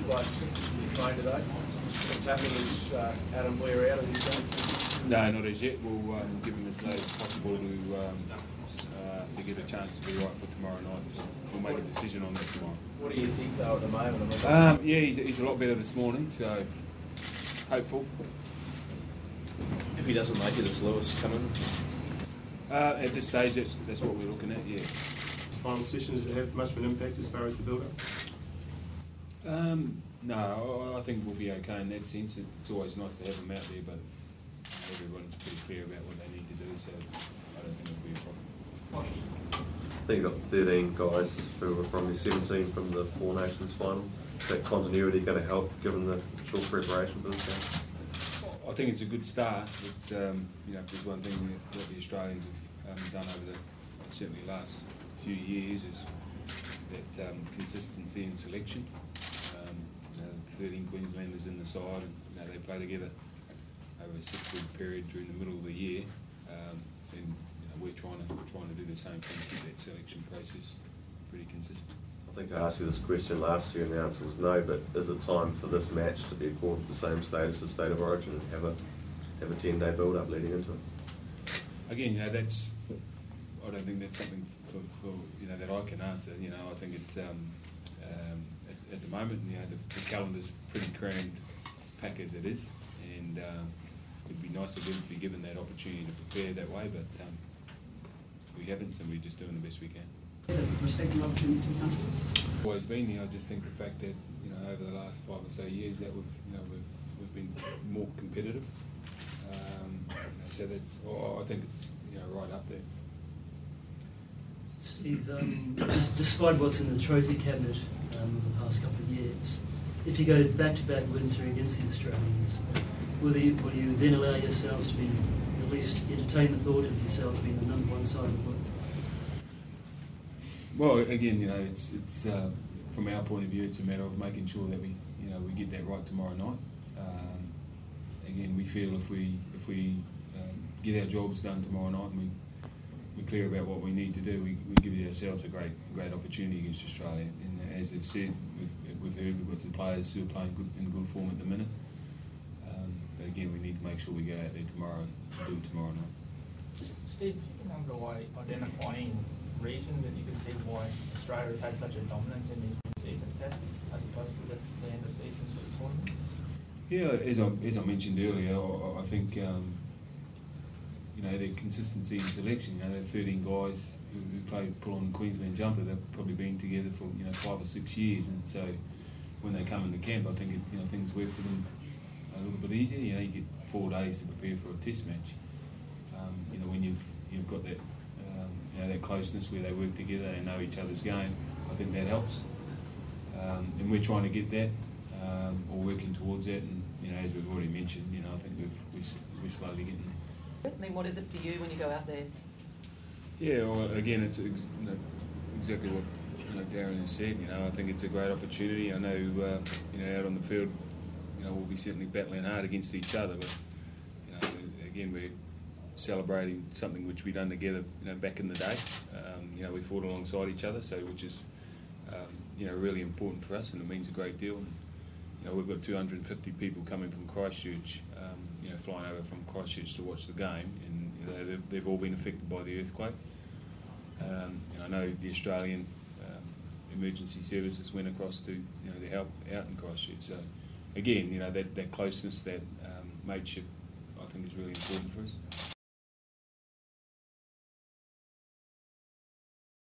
like you playing today? What's happening is Adam Blair out of his game? No, not as yet. We'll give him as late as possible to get a chance to be right for tomorrow night. So we'll make a decision on that tomorrow. What do you think though at the moment? Yeah, he's a lot better this morning, so hopeful. If he doesn't make it, does Lewis come in? At this stage, that's what we're looking at, yeah. Final session, does it have much of an impact as far as the build-up? No, I think we'll be okay in that sense. It's always nice to have them out there, but everyone's pretty clear about what they need to do, so I don't think it'll be a problem. I think you've got 13 guys who were from your 17 from the Four Nations final. Is that continuity going to help, given the short preparation for this game? I think it's a good start. It's if there's one thing that the Australians have done over the certainly last few years is that consistency in selection. 13 Queenslanders in the side, and they play together over a 6-week period during the middle of the year, and we're trying to do the same thing, keep that selection process pretty consistent. I think I asked you this question last year and the answer was no, but is it time for this match to be accorded the same status as State of Origin and have a 10-day build-up leading into it? Again, I don't think that's something for that I can answer. I think it's at the moment, the calendar's pretty crammed pack as it is, and it'd be nice to be given that opportunity to prepare that way, but we haven't, and we're just doing the best we can. Respecting opportunities to countries. Always been. I just think the fact that over the last 5 or so years that we've been more competitive. So that's I think it's right up there. Steve, despite what's in the trophy cabinet of the past couple of years, if you go back-to-back wins against the Australians, will you then allow yourselves to be at least entertain the thought of yourselves being the number one side of the world? Well, again, it's from our point of view, it's a matter of making sure that we get that right tomorrow night. Again, we feel if we get our jobs done tomorrow night and we're clear about what we need to do, we give ourselves a great opportunity against Australia. And as they've said, we've heard we've got some players who are playing in good form at the minute. But again, we need to make sure we go out there tomorrow and do it tomorrow night. Steve, you can identify any reason that you can see why Australia has had such a dominance in these mid-season tests as opposed to the end of season sort of tournament? Yeah, as I mentioned earlier, I think their consistency in selection. They're 13 guys who pull on Queensland jumper. They've probably been together for 5 or 6 years, and so when they come into camp, I think things work for them a little bit easier. You get 4 days to prepare for a test match. When you've got that that closeness where they work together and know each other's game, I think that helps. And we're trying to get that, or working towards that. And as we've already mentioned, I think we're slowly getting there. I mean, what is it for you when you go out there? Yeah, well, again, it's exactly what Darren has said. I think it's a great opportunity. I know, out on the field, we'll be certainly battling hard against each other, but again, we're celebrating something which we done together, back in the day. We fought alongside each other, so which is, really important for us, and it means a great deal. And, we've got 250 people coming from Christchurch, flying over from Christchurch to watch the game, and they've all been affected by the earthquake. I know the Australian emergency services went across to help out in Christchurch. So again, that closeness, that mateship, I think is really important for us.